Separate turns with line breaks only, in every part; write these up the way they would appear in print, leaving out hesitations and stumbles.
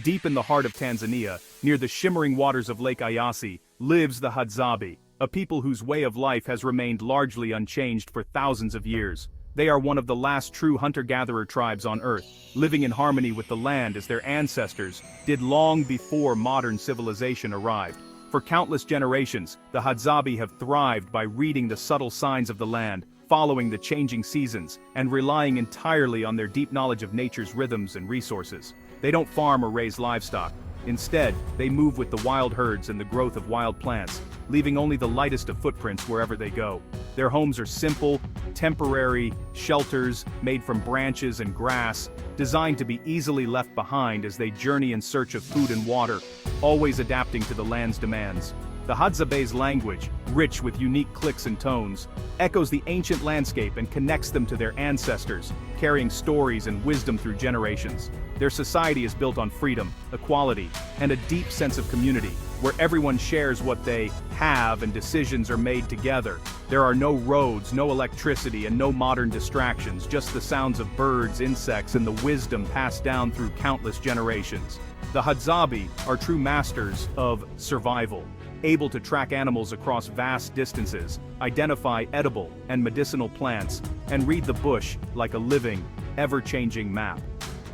Deep in the heart of Tanzania, near the shimmering waters of Lake Eyasi, lives the Hadzabe, a people whose way of life has remained largely unchanged for thousands of years. They are one of the last true hunter-gatherer tribes on Earth, living in harmony with the land as their ancestors did long before modern civilization arrived. For countless generations, the Hadzabe have thrived by reading the subtle signs of the land, following the changing seasons, and relying entirely on their deep knowledge of nature's rhythms and resources. They don't farm or raise livestock. Instead, they move with the wild herds and the growth of wild plants, leaving only the lightest of footprints wherever they go. Their homes are simple, temporary shelters made from branches and grass, designed to be easily left behind as they journey in search of food and water, always adapting to the land's demands. The Hadzabe's language, rich with unique clicks and tones, echoes the ancient landscape and connects them to their ancestors, carrying stories and wisdom through generations. Their society is built on freedom, equality, and a deep sense of community, where everyone shares what they have and decisions are made together. There are no roads, no electricity, and no modern distractions, just the sounds of birds, insects, and the wisdom passed down through countless generations. The Hadzabe are true masters of survival, able to track animals across vast distances, identify edible and medicinal plants, and read the bush like a living, ever-changing map.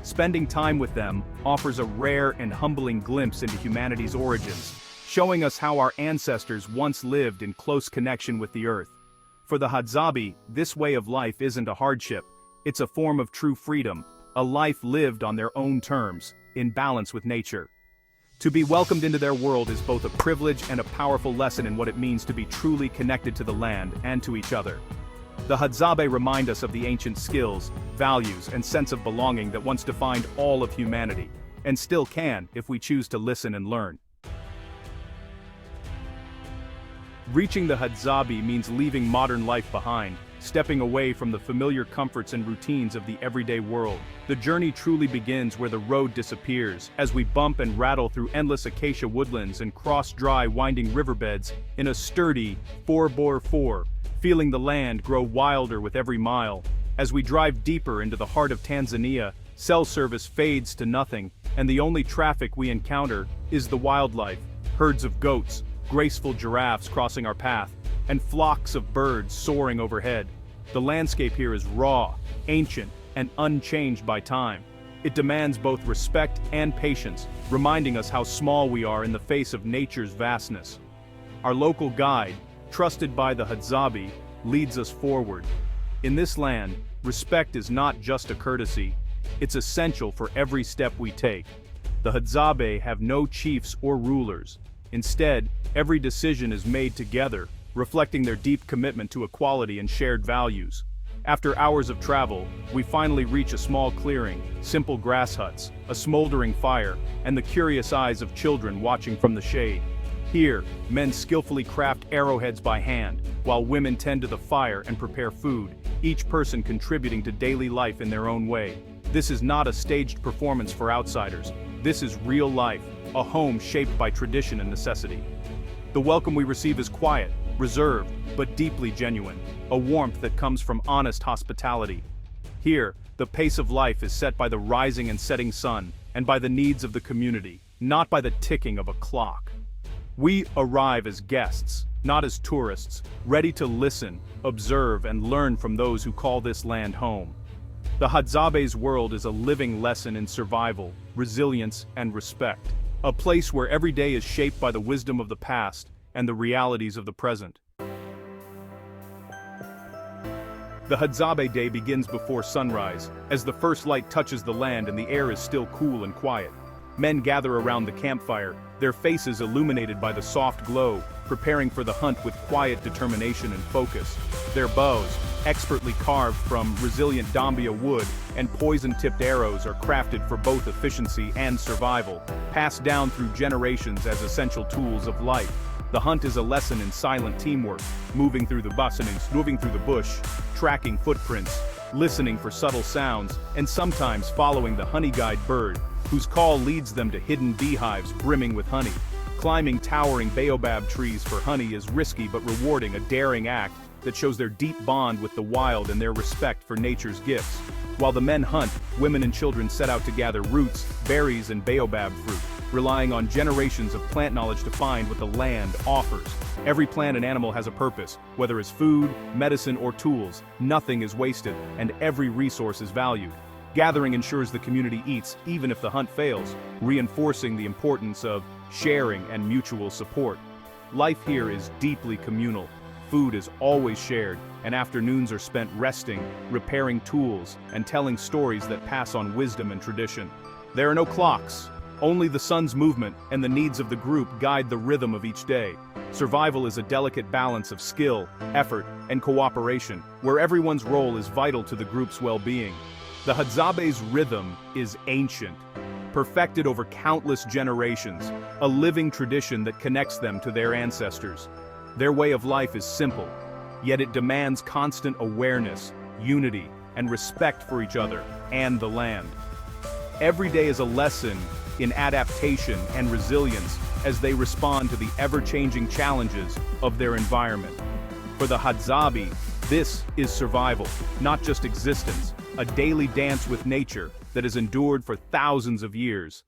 Spending time with them offers a rare and humbling glimpse into humanity's origins, showing us how our ancestors once lived in close connection with the earth. For the Hadzabe, this way of life isn't a hardship, it's a form of true freedom, a life lived on their own terms, in balance with nature. To be welcomed into their world is both a privilege and a powerful lesson in what it means to be truly connected to the land and to each other. The Hadzabe remind us of the ancient skills, values, and sense of belonging that once defined all of humanity, and still can if we choose to listen and learn. Reaching the Hadzabe means leaving modern life behind, stepping away from the familiar comforts and routines of the everyday world. The journey truly begins where the road disappears, as we bump and rattle through endless acacia woodlands and cross dry winding riverbeds in a sturdy 4x4, feeling the land grow wilder with every mile. As we drive deeper into the heart of Tanzania, cell service fades to nothing, and the only traffic we encounter is the wildlife, herds of goats, graceful giraffes crossing our path, and flocks of birds soaring overhead. The landscape here is raw, ancient, and unchanged by time. It demands both respect and patience, reminding us how small we are in the face of nature's vastness. Our local guide, trusted by the Hadzabe, leads us forward. In this land, respect is not just a courtesy, it's essential for every step we take. The Hadzabe have no chiefs or rulers. Instead, every decision is made together, reflecting their deep commitment to equality and shared values. After hours of travel, we finally reach a small clearing, simple grass huts, a smoldering fire, and the curious eyes of children watching from the shade. Here, men skillfully craft arrowheads by hand, while women tend to the fire and prepare food, each person contributing to daily life in their own way. This is not a staged performance for outsiders. This is real life, a home shaped by tradition and necessity. The welcome we receive is quiet, reserved, but deeply genuine, a warmth that comes from honest hospitality. Here, the pace of life is set by the rising and setting sun, and by the needs of the community, not by the ticking of a clock. We arrive as guests, not as tourists, ready to listen, observe, and learn from those who call this land home. The Hadzabe's world is a living lesson in survival, resilience, and respect, a place where every day is shaped by the wisdom of the past and the realities of the present. The Hadzabe day begins before sunrise, as the first light touches the land and the air is still cool and quiet. Men gather around the campfire, their faces illuminated by the soft glow, preparing for the hunt with quiet determination and focus. Their bows, expertly carved from resilient Dambia wood, and poison-tipped arrows are crafted for both efficiency and survival, passed down through generations as essential tools of life. The hunt is a lesson in silent teamwork, moving through the bush, tracking footprints, listening for subtle sounds, and sometimes following the honey-guide bird, whose call leads them to hidden beehives brimming with honey. Climbing towering baobab trees for honey is risky but rewarding, a daring act that shows their deep bond with the wild and their respect for nature's gifts. While the men hunt, women and children set out to gather roots, berries, and baobab fruit, relying on generations of plant knowledge to find what the land offers. Every plant and animal has a purpose, whether as food, medicine, or tools. Nothing is wasted, and every resource is valued. Gathering ensures the community eats even if the hunt fails, reinforcing the importance of sharing and mutual support. Life here is deeply communal. Food is always shared, and afternoons are spent resting, repairing tools, and telling stories that pass on wisdom and tradition. There are no clocks. Only the sun's movement and the needs of the group guide the rhythm of each day. Survival is a delicate balance of skill, effort, and cooperation, where everyone's role is vital to the group's well-being. The Hadzabe's rhythm is ancient, perfected over countless generations, a living tradition that connects them to their ancestors. Their way of life is simple, yet it demands constant awareness, unity, and respect for each other and the land. Every day is a lesson in adaptation and resilience as they respond to the ever-changing challenges of their environment. For the Hadzabe, this is survival, not just existence, a daily dance with nature that has endured for thousands of years.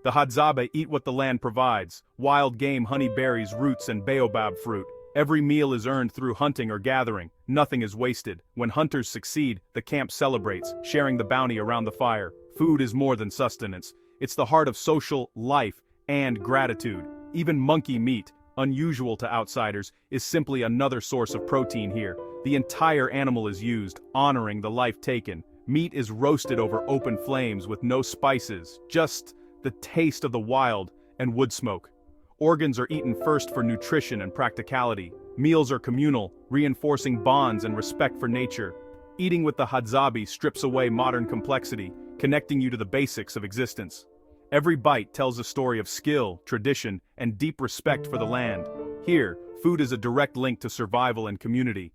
The Hadzabe eat what the land provides: wild game, honey berries, roots, and baobab fruit. Every meal is earned through hunting or gathering. Nothing is wasted. When hunters succeed, the camp celebrates, sharing the bounty around the fire. Food is more than sustenance. It's the heart of social life and gratitude. Even monkey meat, unusual to outsiders, is simply another source of protein here. The entire animal is used, honoring the life taken. Meat is roasted over open flames with no spices, just the taste of the wild and wood smoke. Organs are eaten first for nutrition and practicality. Meals are communal, reinforcing bonds and respect for nature. Eating with the Hadzabe strips away modern complexity, connecting you to the basics of existence. Every bite tells a story of skill, tradition, and deep respect for the land. Here, food is a direct link to survival and community.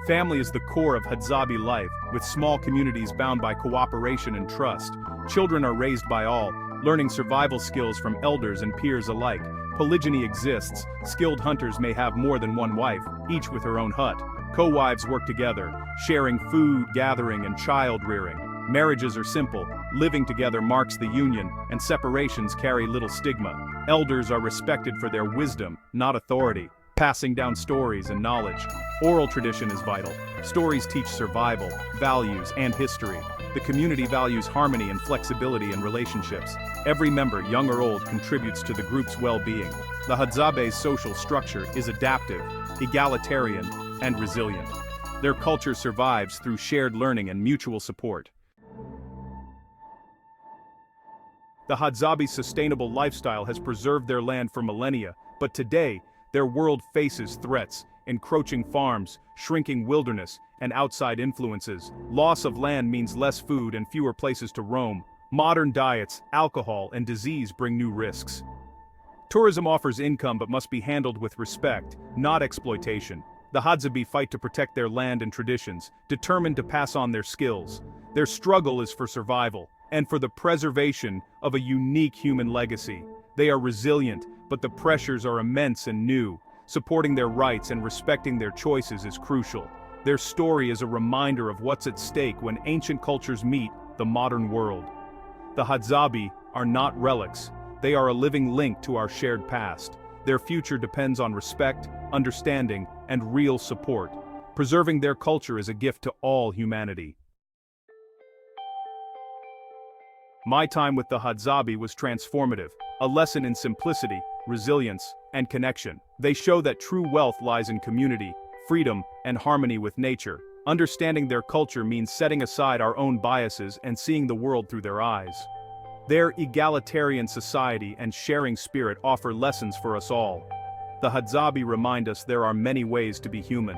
Family is the core of Hadzabe life, with small communities bound by cooperation and trust. Children are raised by all, learning survival skills from elders and peers alike. Polygyny exists. Skilled hunters may have more than one wife, each with her own hut. Co-wives work together, sharing food, gathering, and child-rearing. Marriages are simple. Living together marks the union, and separations carry little stigma. Elders are respected for their wisdom, not authority, passing down stories and knowledge. Oral tradition is vital. Stories teach survival, values, and history. The community values harmony and flexibility in relationships. Every member, young or old, contributes to the group's well-being. The Hadzabe's social structure is adaptive, egalitarian, and resilient. Their culture survives through shared learning and mutual support. The Hadzabe's sustainable lifestyle has preserved their land for millennia, but today, their world faces threats: encroaching farms, shrinking wilderness, and outside influences. Loss of land means less food and fewer places to roam. Modern diets, alcohol, and disease bring new risks. Tourism offers income but must be handled with respect, not exploitation. The Hadzabe fight to protect their land and traditions, determined to pass on their skills. Their struggle is for survival, and for the preservation of a unique human legacy. They are resilient, but the pressures are immense and new. Supporting their rights and respecting their choices is crucial. Their story is a reminder of what's at stake when ancient cultures meet the modern world. The Hadzabe are not relics. They are a living link to our shared past. Their future depends on respect, understanding, and real support. Preserving their culture is a gift to all humanity. My time with the Hadzabe was transformative, a lesson in simplicity, resilience, and connection. They show that true wealth lies in community, freedom, and harmony with nature. Understanding their culture means setting aside our own biases and seeing the world through their eyes. Their egalitarian society and sharing spirit offer lessons for us all. The Hadzabe remind us there are many ways to be human.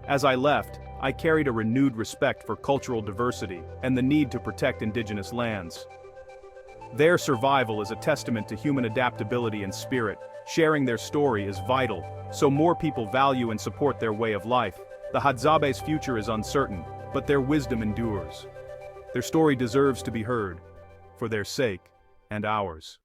As I left, I carried a renewed respect for cultural diversity and the need to protect indigenous lands. Their survival is a testament to human adaptability and spirit. Sharing their story is vital, so more people value and support their way of life. The Hadzabe's future is uncertain, but their wisdom endures. Their story deserves to be heard, for their sake and ours.